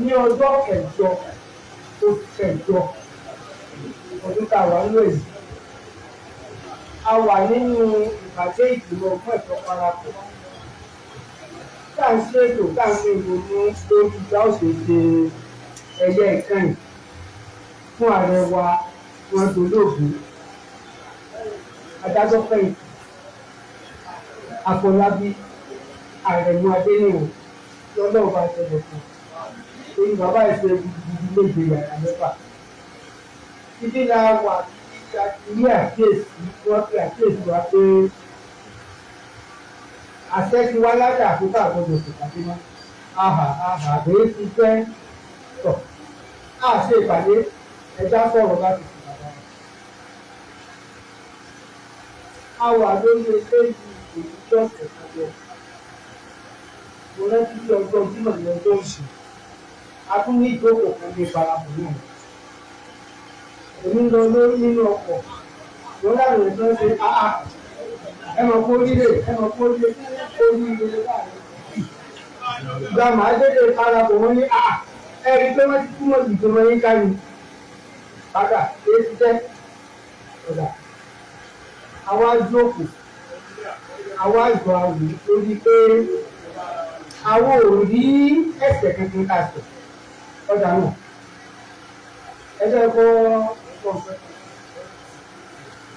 ní ọjọ́ kẹjọ oṣù kẹjọ ọdún tá a wà nínú èyí a wà nínú ìpàdé ìgbìmọ̀ fún ẹ̀tọ́ parapọ̀ tá à ń ṣètò tá à ń ṣe ìrònú lórí ìgbà òṣèṣe ẹ̀yẹ ìkànnì fún ààrẹ wa wọn dolóògùn adájọ́ fẹ̀yìntì Afọlábí Àrẹ̀mú Adéníran lọ́lọ́run bá ṣẹlẹ̀ fún orí bàbá ìṣe gidigidi méje yàrá mẹ́fà títí la wà ilé àkíyèsí wọ́n fi àkíyèsí wa pé àṣẹ ti wá láti àkókò àgbọ̀dọ̀ ṣèpàdé mọ́ àbẹ̀yẹ ti fẹ́ tọ̀ á ṣe ìpàdé ẹja sọ̀rọ̀ láti ṣèpàdé. A wà lórí eléyìí èyí tó ọ̀sẹ̀ kan lọ. Mo rántí bí ọjọ́ Jímọ̀ ní ọjọ́ òsì. A tún ní ìjókòó kan ní ìfarahàn náà. Èmi ń lọ lórí nínú ọkọ̀. Mo láwọn èèyàn tó ń ṣe ẹ mọ̀ kó lílé oríire láàrin. Ìgbà màá dédé ìfarahàn wọn ní ẹ̀rí pé wọ́n ti túmọ̀ sí ìjọba yín ká ní. Padà èyí ti jẹ́ ọ̀dà. Àwa jókòó. Àwa ìjọ àwò lórí pé àwọn ò rí ẹ̀ṣẹ̀ kankan káṣẹ̀ ọjà náà ẹjọ́ kọ́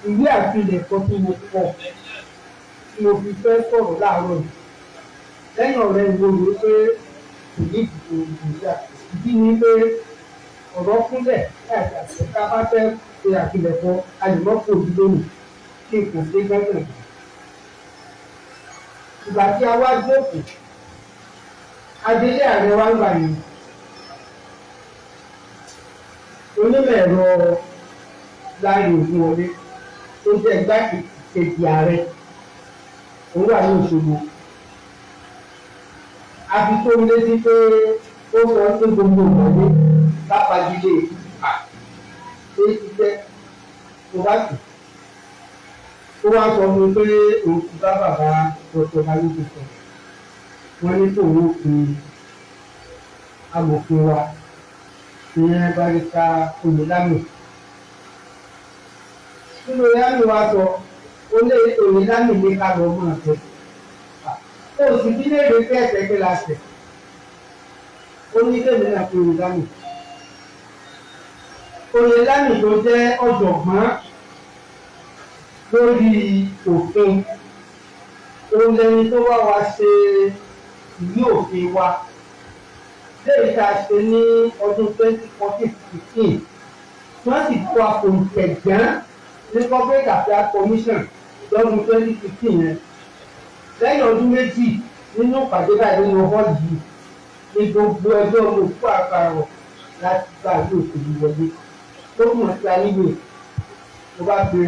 ìwé àpilẹ̀kọ tí mo kọ tí mo fi fẹ́ sọ̀rọ̀ láàárọ̀ yìí lẹ́yìn ọ̀rẹ́ ìwé rẹ̀ pé kò ní ìdìbò ìgbìyà ìdí ni pé ọ̀rọ̀ kúnlẹ̀ láti àṣẹká bá fẹ́ ṣe àpilẹ̀kọ alìmọ́pò òbí lónìí kí n kò ṣe gbẹ́gbẹ́. Ìgbà tí a wá jókòó adélé ààrẹ wa ń gbà yìí onímọ̀ ẹ̀rọ Láre Ògúnwọlé tó jẹ́ igbákejì ààrẹ òun wà ní Òṣogbo a fi tó ń létí pé ó sọ pé gbogbo ìmọ̀lé lápagilé tó ti jẹ́ tó bá tù ó wá sọ fún mi pé òun ti bá bàbá Dr. Balógun sọ wọ́n ní kò wó fi amòfin wa ìyẹn Barrister Oyèlámì nínú Oyèlámì wa sọ ó lé Oyèlámì ní ká lọ mọ́ ọ̀tọ̀ ó sì bí léèrè pé ẹ̀sẹ̀ pé la ṣẹ̀ ó ní tèmi náà pé Oyèlámì tó jẹ́ ọ̀jọ̀gbọ́n lórí òfin òun lẹni tó wá wa ṣe ìwé òfin wa lẹ́yìn tá a ṣe ní ọdún 2014-15 wọ́n sì kó àpòǹtẹ̀gbọ́n ní corporate affairs commission lọ́dún 2015 yẹn lẹ́yìn ọdún méjì nínú ìpàdé báyìí nínú hall yìí ní gbogbo ẹgbẹ́ ọmọ òkú àpárọ̀ láti gba ìwé òṣèlú wọlé tó mọ̀ sí anígbè tó bá pe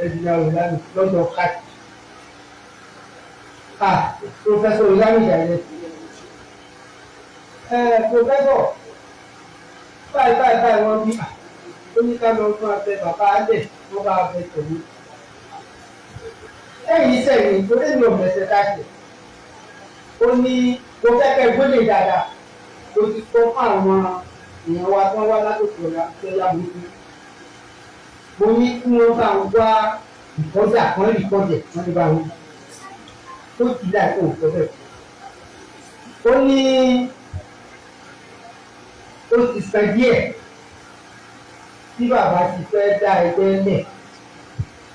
ẹ̀dínlá Oyèlámì lọ́dọ̀ káàkiri. Professor Oyèlámì Ìjàyè Professor báyìí wọ́n bí ó ní ká lọ fún abẹ bàbá alẹ̀ wọ́n bá abẹ tẹ̀lé ẹ̀yìn sẹ́yìn tó lè ní ọ̀mẹ̀sẹ̀ káṣẹ̀ ó ní kò kẹ́kẹ́ gbólé dáadáa ó ti sọ fún àwọn èèyàn wa tó ń wá látòkè ọ̀la tó yá mi sí mo ní kí wọ́n bá wọn wá ìkọ́jà kan ìkọ́jẹ̀ wọ́n ní bá wọn tó ti dá ìkó òfin bẹ́ẹ̀. Ó ní ó ti san díẹ̀ tí bàbá ti fẹ́ dá ẹgbẹ́ lẹ̀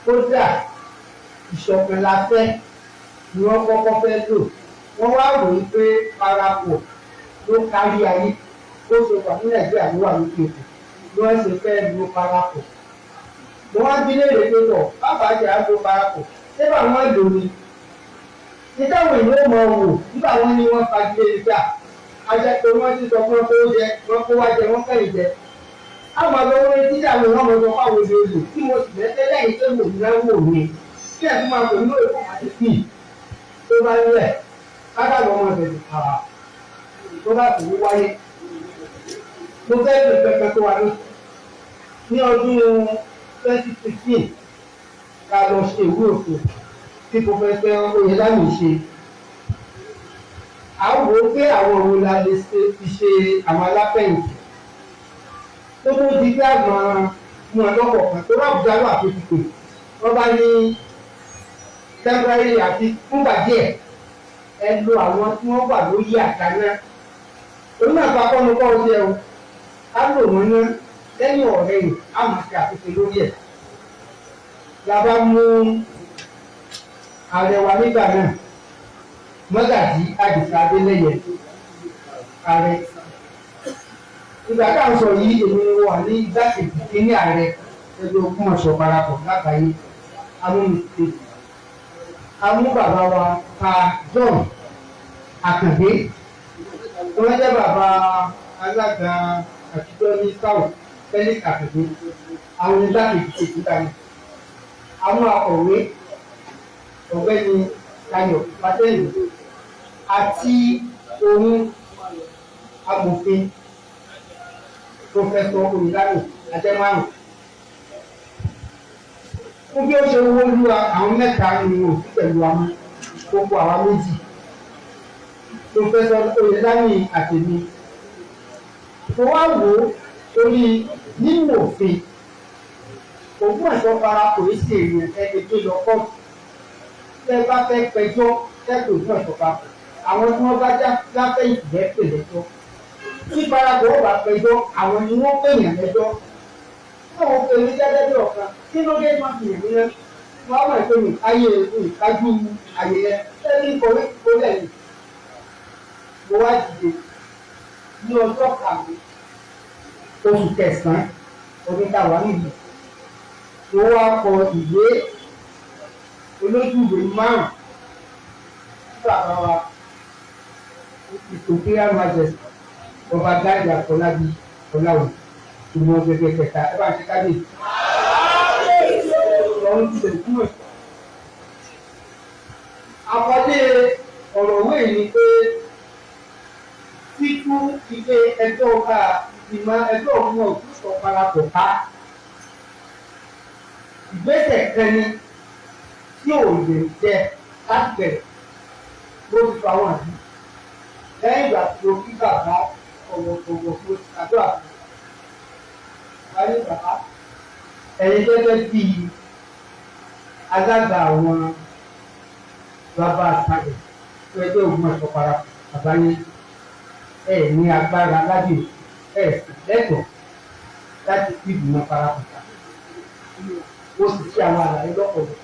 kódà ìṣọ̀kan la fẹ́ ni wọ́n kọ́kọ́ fẹ́ lò wọ́n wá rò ó pé parapọ̀ ló kárí ayé ó ṣe wà ní Nàìjíríà ló wà lókè òkè bí wọ́n ṣe fẹ́ lo parapọ̀. Mo wá bí léèrè pé tọ̀ bàbá jẹ́ àgbo parapọ̀ ṣé báwọn lò ní ìtàwọn ìlú ọmọ wò nígbà wọn ni wọ́n fagilé ìjà ajẹ́ pé wọ́n ti sọ fún ọkọ̀ oúnjẹ wọ́n kó wá jẹ wọ́n kẹ́yìn jẹ. Àwọn àgbẹ̀wò etí àwọn ìwọ́n mọ̀ sọ fáwọn olè lò tí mo sì lẹ́tẹ́ lẹ́yìn tó mò ń náwó mi kí ẹ̀ tún máa pè ní òkú àti fíì tó bá nílẹ̀ kákàlọ́ ọmọ ìbẹ̀rẹ̀ kàrà tó bá kò ní wáyé. Mo fẹ́ pè pẹpẹ tó wà ní ọdún 2016 ká lọ ṣe ìwé òfin tí Professor Oyèlámì ṣe. a wò ó pé àwọn òun la lè fi ṣe àwọn aláfẹ̀yìntì tó tó di pé àgbọn mú ọlọ́pọ̀ kan tó rábùjá wà pépìpè wọ́n bá ní temporary àti fúngbà díẹ̀ ẹ lo àwọn tí wọ́n wà lórí àga náà òun náà bá kọ́nu kọ́ ọdẹ o á lò wọ́n ná lẹ́yìn ọ̀rẹ́ yìí á máa ṣe àtúnṣe lórí ẹ̀ la bá mú ààrẹ wa nígbà náà Mọ́gàjí Àdìsá Adélẹ́yẹ ààrẹ ìgbà tá à ń sọ yìí èmi wà ní igbákejì kínní ààrẹ ẹgbẹ́ Ògbómọ̀ṣọ́ parapọ̀ lágbàáyé amúnisẹ amú bàbá wa pa John Àkàndé wọ́n jẹ́ bàbá alága àtijọ́ ní south Felix Àkàndé àwọn igbákejì kejì dání àwọn akọ̀wé ọ̀gbẹ́ni Ayọ̀ Fátẹ́yìn àti ohun amòfin Prọfẹsọ Oyèlámì Adémárùn fún bí ó ṣe wó lú àwọn mẹ́ta nínú òfin pẹ̀lú àwọn gbogbo àwa méjì Prọfẹsọ Oyèlámì àtẹ̀mí tó wá wò ó torí nínú òfin Ògbómọ̀ṣọ́ parapọ̀ èsì èèyàn ẹni tó lọ kọ́ọ̀tù tẹ́ bá fẹ́ pẹjọ́ tẹ́kọ̀ọ́ Ògbómọ̀ṣọ́ papọ̀ àwọn tí wọ́n bá láfẹ̀yìntì lẹ́pẹ̀ lẹ́jọ́ tí parapọ̀ ó bá pẹjọ́ àwọn ni wọ́n pèèyàn lẹ́jọ́ àwọn òkèlè jáde bí ọ̀kan kí ló dé máa fi hàn nílẹ̀ wọ́n á mọ̀ pé mi ayé ìkájú ayẹyẹ tẹ́lẹ̀ ìkọ̀wé kó lẹ́yìn mo wá dìde ní ọjọ́ kàwé oṣù kẹsàn-án ọdún táwa nìyí mo wá kọ ìwé olójúwé márùn bàbá wa Imperial Majesty ọba Gáàdì Àfọlábí Ọláwùmí ìmọ̀ gẹ́gẹ́ kẹta ẹ bá ń ṣe kábíyèsí ọ̀run ti bẹ̀rẹ̀ fún ẹ̀. àkọlé ọ̀rọ̀ òwe ni pé títú ilé ẹjọ́ ọba ìgbìmọ̀ ẹjọ́ ọ̀gbọ́n òkúsọ̀ parapọ̀ ká ìgbésẹ̀ kẹni tí ò lè jẹ láti bẹ̀rẹ̀ ló ti fa wọn àbí lẹ́yìn ìgbà tí o kí bàbá ọ̀wọ̀ọ̀wọ̀ tó àdúrà fún ayé bàbá ẹ̀yin gẹ́gẹ́ bí alága àwọn bàbá àtàlẹ̀ tó ẹgbẹ́ Ògbómọ̀ṣọ́ parapọ̀ àbáyé ẹ̀ ní agbára lábẹ́ ẹ̀ sì lẹ́tọ̀ọ́ láti fi ìgbìmọ̀ parapọ̀ ká ó sì ṣe àwọn àlàyé lọ́pọ̀lọpọ̀.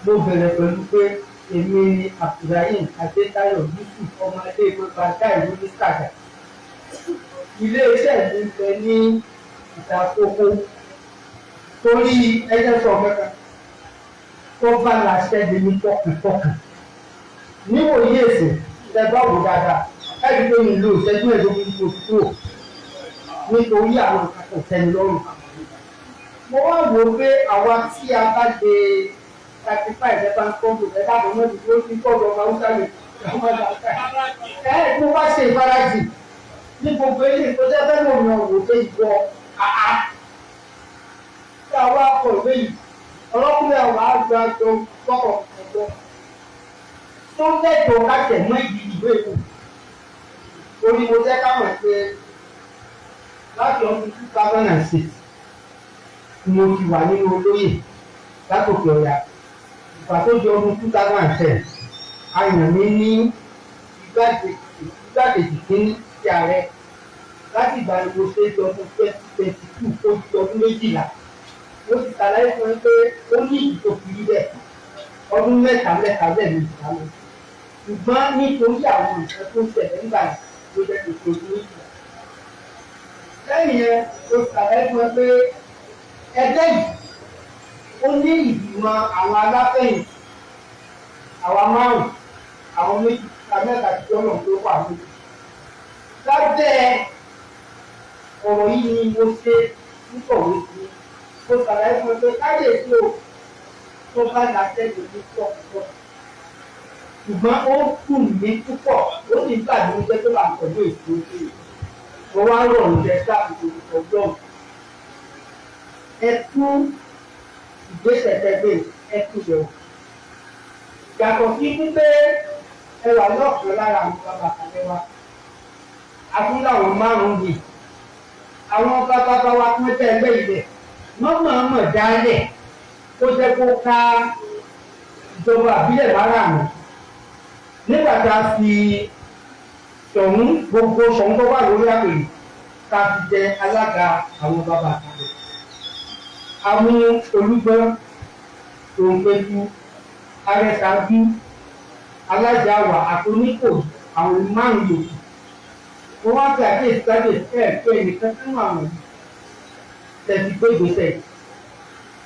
mo bẹ̀rẹ̀ pẹ̀lú pé èmi ni Abdulrahim Adétayọ̀ Yusuf ọmọ ilé ìwé bàtà ìlú ní Sàgà ilé iṣẹ́ mi ń bẹ ní Ìtàkókó torí ẹgbẹ́ sọ mẹ́ta tó bá láṣẹ di ní tọkàntọkàn níwòye èsì tẹ bá wò dáadáa ẹbí tó ní ìlú ìṣẹ́jú ẹ̀dógún tó kúrò nítorí àwọn ìkàkọ̀ tẹ́ni lọ́rùn. mo wá wò ó pé àwa tí a bá lè 35 ẹ̀bá ń kọ́ńtò ẹ̀dá àwọn ọmọdé tó ti kọ́ńtò ọmọ haúsá lè ọmọ àgbà tó bá ṣe ìfarajì ní gbogbo ilé ìtọ́jú ẹgbẹ́ náà ní ọ̀wọ́ tó ìjọ àá tí a wá kọ̀ ìwé yìí ọlọ́kùnrin àwọn àgbà tó kọ́kọ̀ ọ̀gbọ́n tó lẹ́tọ̀ọ́ káṣẹ̀ mọ́ ìwé ìkù orí mo jẹ́ káwọn pé láti ọdún 2006 ni mo ti wà nínú olóyè látòkè ọ̀yà ìgbà tó di ọdún 2010 a yàn mí ní igbákejì kínní ti ààrẹ láti ìgbà ni mo ṣe di ọdún 2022 tó di ọdún 12 mo sì ṣàlàyé fún ẹ pé ó ní ìtòkì bẹ́ẹ̀ ọdún mẹ́ta bẹ́ẹ̀ ni ìgbà lọ ṣùgbọ́n nítorí àwọn nǹkan tó ń ṣẹlẹ̀ nígbà tó jẹ́ kòkòrò ní ìgbà. lẹ́yìn yẹn mo ṣàlàyé fún ẹ pé ẹgbẹ́ yìí ó ní ìgbìmọ̀ àwọn aláfẹ̀yìntì àwa márùn-ún àwọn méjì mẹ́ta tí ọ̀nà tó wà lójú. lábẹ́ ọ̀rọ̀ yìí ni mo ṣe nítorí sí mo ṣàlàyé fún ẹ pé káyèsí o tó bá láṣẹ lòdì tọ̀tọ̀ ṣùgbọ́n ó kù mí púpọ̀ ó sì gbàgbé oúnjẹ tó bá ń pẹ̀lú èso ojú mo wá rọ̀ oúnjẹ sáàbùkù ọjọ́ ẹ tún ìgbésẹ̀ tẹ́gbẹ́ ẹ tún bẹ̀rù yàtọ̀ sí wípé ẹ wà lọ́ọ̀kan lára àwọn bàbá kalẹ̀ wa akúláwọ̀ márùn-ún yìí àwọn bàbá wa tó tẹ́ ẹgbẹ́ ilẹ̀ mọ̀mọ́ dálẹ̀ kó jẹ́ kó ká ìjọba àbílẹ̀ márùn-ún nígbà tá a fi Ṣọ̀ún gbogbo Ṣọ̀ún tó wà lórí àpèrè ká fi jẹ alága àwọn bàbá kalẹ̀ àwọn Olúgbọ́n Òǹpẹ̀tù Arẹ́sàájú Alájàwà àtúníkò àwọn márùn-ún yòókù wọ́n wá fi àkéèsí kábíyèsí ẹ̀ẹ́dẹ́ ẹnìkan nínú àwọn tẹ̀sí gbé ìgbésẹ̀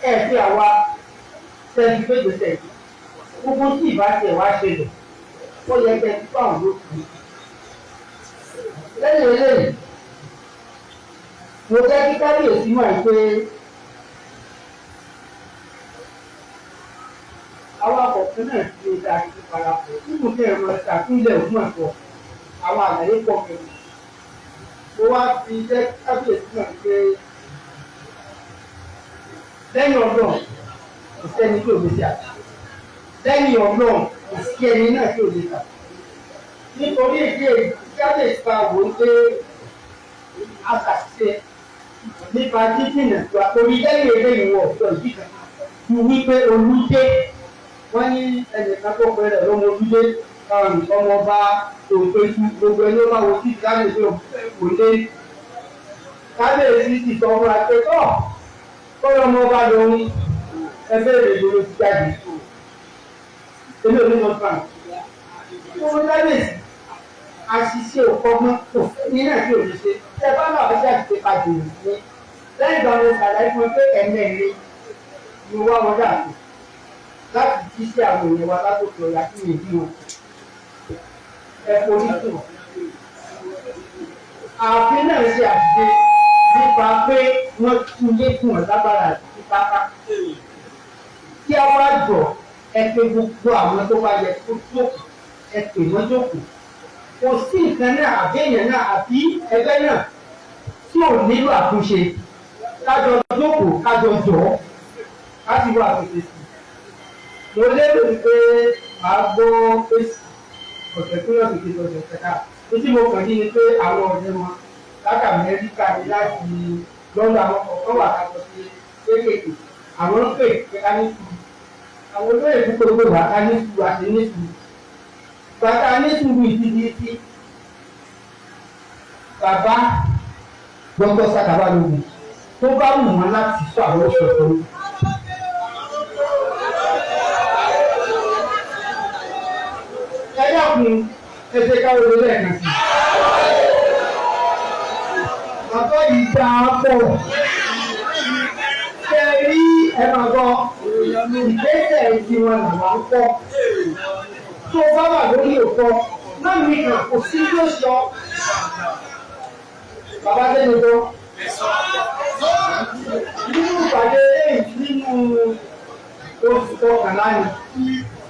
ẹ̀ẹ́dí àwa tẹ̀sí gbé ìgbésẹ̀ gbogbo tí ìbáṣẹ̀ wá ṣẹlẹ̀ ó yẹ kẹ́ ẹ fún àwọn olókùn lẹ́yìn eléyìí mo jẹ́ kí kábíyèsí mọ̀ pé àwọn akọ̀kọ̀ náà ti lè da ìdí parapọ̀ nínú kí ẹ̀rọ ṣàpínlẹ̀ ògùn ẹ̀kọ́ àwọn àlàyé pọ̀ kẹ́kọ̀ọ́ mo wá fi jẹ́ kábíyèsí náà pé lẹ́yìn ọdún kò sẹ́ni tí ò lè ṣe àti lẹ́yìn ọdún kò sí ẹni náà tí ò lè ṣe nítorí èdè kábíyèsí ta wò ó pé a ṣàṣìṣe nípa jíjìnà tó àkórí lẹ́yìn èdè ìwọ̀n ọ̀dọ́ yìí kan ju wípé olùdé wọ́n ní ẹnìkan tó pẹ́ rẹ̀ lọ́mọ olùdé ọmọọba Òǹpẹ̀tù gbogbo ẹni ó máa wo sí kábíyèsí òǹdé kábíyèsí ti sọ fún akẹ́kọ̀ọ́ kọ́lọ́ ọmọọba lòun ẹgbẹ́ ìrèlú ti jáde èmi ò ní mọ̀ fún àwọn ọmọ kábíyèsí àṣìṣe òkọ́gbọ́n kò ní náà tí ò ní ṣe ẹ bá náà ṣe àṣìṣe pàdé ní lẹ́yìn ìgbà wọn ṣàlàyé fún pé ẹ̀mẹ́rin ni wá wọn dàbí láti jí sí àwọn èèyàn wa látòkè ọ̀yà sí èdè wọn ẹ̀kọ́ onítùmọ̀. Ààfin náà ṣe àṣìṣe nípa pé wọ́n tún lé fún ọ̀ lágbára àti pápá. Kí a wá jọ ẹ pé gbogbo àwọn tó bá yẹ kó jókòó ẹ pè wọ́n jókòó. Kò sí nǹkan náà àbí èèyàn náà àbí ẹgbẹ́ náà tí ò nílò àtúnṣe. Kájọ jókòó kájọ jọ̀ọ́ láti wá àtúnṣe sí. Mo lérò pé màá gbọ́ èsì ọ̀sẹ̀ tó yọ̀ kékeré ọ̀sẹ̀ kẹta. Títí mo kàn ní ni pé àwọn ọ̀rẹ́ wọn láti Amẹ́ríkà ni láti lọ́dọ̀ àwọn ọ̀kan wà kájọ sí kéékèèké. Àwọn ń pè pé ká ní sùúrù. Àwọn olóyè púpọ̀ gbé wà ká ní sùúrù àti ní sùúrù. Bàtà ní sùúrù ìdíjí bàbá Dr. Sakaba Logun tó bá wù wọn láti sọ àwọn òṣèlú. Ẹ̀yọ́kùn ẹ̀ṣẹ̀ káwọ́ lórí ẹ̀kan sí. Bàbá yìí dá a pọ̀. Ṣé rí ẹ̀mọ̀gọ́ ìgbésẹ̀ ìdí wọn làwọn ń kọ́? Tó bá wà lórí òkọ́, náà nìkan kò sí ló sọ. Bàbá Délé tó. Nínú ìpàdé nínú oṣù kọkànlá ni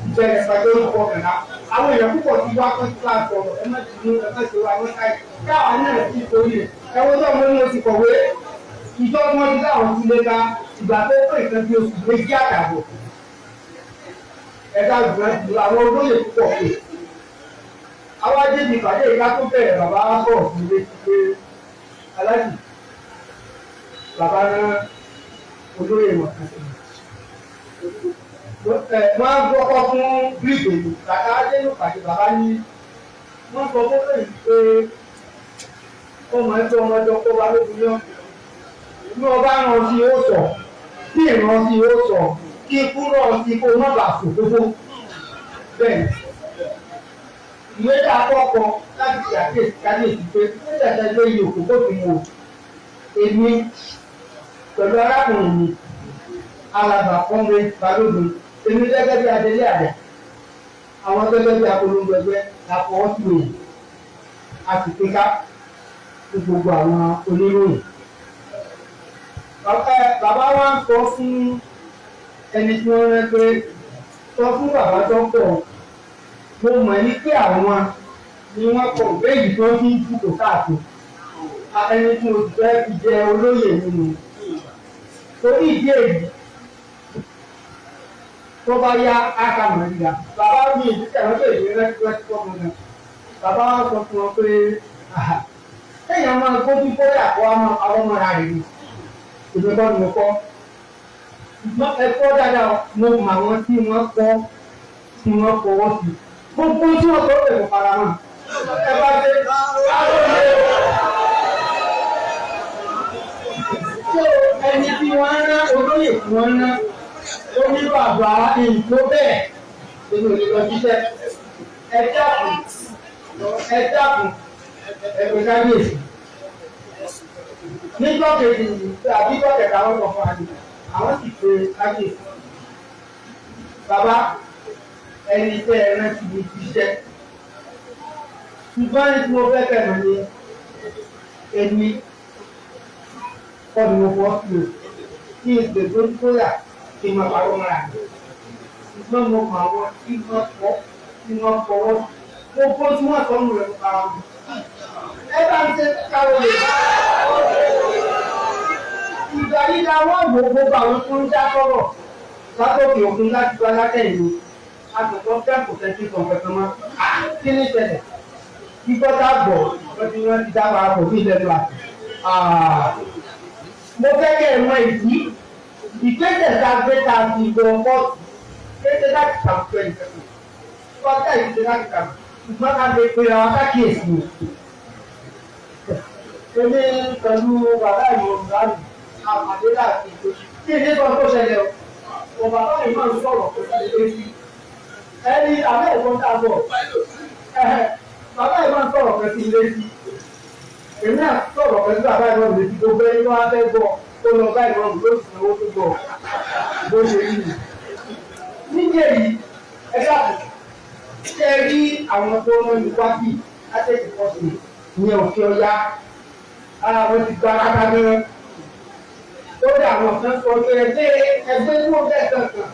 ìbẹ̀rẹ̀ ìpàdé oṣù kọkànlá. Àwọn èèyàn púpọ̀ ti wá fún kíláàsì ọ̀rọ̀ ẹ má ti ní ẹgbẹ́ ṣe wá ní káyì. Káwa náà ti torí rẹ̀. Ẹ̀wọ́n tó mọ́ ní oṣù kọ̀wé. Ìjọ wọn ti dáhùn sí lé ká ìgbà tó pè nǹkan bí oṣù méjì àtààbọ̀. Ẹ̀dá ìgbà ti àwọn olóyè púpọ̀ pè. Àwọn ajé ti pàdé ìyá tó bẹ̀rẹ̀ bàbá wá sọ̀rọ̀ fún ilé ti pé aláàjì. Bàbá náà olóyè mọ̀ kan sí. Wọ́n á gbọ́kọ́ fún bíríìgì èlò kàkà dénú pàdé bàbá ní wọ́n sọ fún èyí pé ọmọ ẹgbẹ́ ọmọdé ọkọ̀ wa lóbi náà. Inú ọba ràn sí ó sọ, tí ìran sí ó sọ, kí ikú ràn sí kó má bàa fò gbogbo. Bẹ́ẹ̀ni, ìwé dà kọ́kọ́ láti ṣàkíyèsí káyèsí pé nígbàtà lé iye òkú tó fi wò èmi pẹ̀lú arákùnrin mi alàgbà kọ́mrẹ́ Balógun èmi gẹ́gẹ́ bí adelé àdá àwọn gẹ́gẹ́ bí apolongo ẹgbẹ́ àfọwọ́ sí òyìn a sì pín ká fún gbogbo àwọn oníròyìn. Bàbá wa ń sọ fún ẹni tí wọ́n rẹ́ pé sọ fún bàbá tó pọ̀ mo mọ̀ ní pé àwọn ni wọ́n kọ̀ béèyì tó fi ń dúkò káàkiri ẹni tí mo fẹ́ fi jẹ olóyè nínú torí ìdí èyí tó bá yá àkàmọ̀ nígbà bàbá mi ìdíkà wọn tó ìwé lẹ́tí pọ̀ mọ́ náà bàbá wa sọ fún wọn pé èèyàn máa gbójú kó yà kó àwọn ọmọ rà rè ni ìgbẹ́ bọ́ ni mo kọ́ ẹ̀kọ́ dáadáa mo mọ àwọn tí wọ́n kọ́ tí wọ́n fọwọ́ sí gbogbo tí wọ́n kọ́ pẹ̀lú faramọ́ ẹ bá dé ẹni tí wọ́n ń rán olóyè tí wọ́n ń rán ó ní bàbá ìlú bẹ́ẹ̀ nínú ìlú jíṣẹ́ ẹ dákun ẹgbẹ́ kábíyèsí nígbà kejì àbí gbọ́kẹ̀ta wọn kọ̀ fún àdé àwọn sì pe kábíyèsí bàbá ẹni tẹ́ ẹ rántí ní jíṣẹ́ ṣùgbọ́n ní tí mo fẹ́ kẹ́nu ní èmi ọdún mo fọ́ sí o kí n gbè tó kóyà kí n máa parọ́ mọ́ra ṣùgbọ́n mo mọ àwọn tí wọ́n fọwọ́ gbogbo tí wọ́n sọ nù rẹ̀ para wọn. ẹ bá ń ṣe káwọ́ lè bá ìgbà yìí la wọ́n wò gbogbo àwọn tó ń já sọ̀rọ̀ látòkè òkun láti gba látẹ̀yìn ni àtọ̀tọ̀ fẹ́ kò tẹ́tí sọ pẹ̀pẹ́ mọ́ kí ní ṣẹlẹ̀ kíkọ́ tá gbọ̀ wọ́n ti dábàá kò ní ìlẹ́nu àti. mo fẹ́ kẹ́ ẹ̀ mọ ìdí ìgbésẹ̀ tá a gbé ta ti lọ pọ́ọ̀tù kéde láti ṣàkóso ìfẹ́kù kọ́tà ìdíje láti kàwé ṣùgbọ́n ká lè pe àwọn akákìyèsí o. èmi pẹ̀lú bàbá ìmọ̀ ìgbàlù àmàlẹ́ láti ìlú kí ni tó tó ṣẹlẹ̀ o bàbá ìmọ̀ ìsọ̀rọ̀ pẹ̀lú èsì ẹni àbẹ́ ìfọ́n tá a bọ̀ bàbá ìmọ̀ ìsọ̀rọ̀ pẹ̀lú èsì èmi náà sọ̀rọ̀ pẹ̀lú bàbá ìmọ̀ ìrètí gbogbo ẹni tó wá fẹ́ gbọ́ ó lọ bá ìmọ̀ ìlú òsì owó tó gbọ́ bó ṣe rí ni. níjẹ́ yìí ẹ dáàbò ṣe rí àwọn tó ń lọ wákì látẹ̀kọ̀ pọ̀sì ní òkè ọ̀yá ara wọn ti gba ara gan-an ó dà àwọn kan sọ pé ẹgbẹ́ tó bẹ́ẹ̀ kankan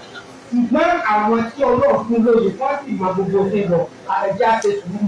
ṣùgbọ́n àwọn tí ọlọ́run fún lóye wọ́n sì mọ gbogbo ṣe lọ àrẹ̀já ṣe sùúrù.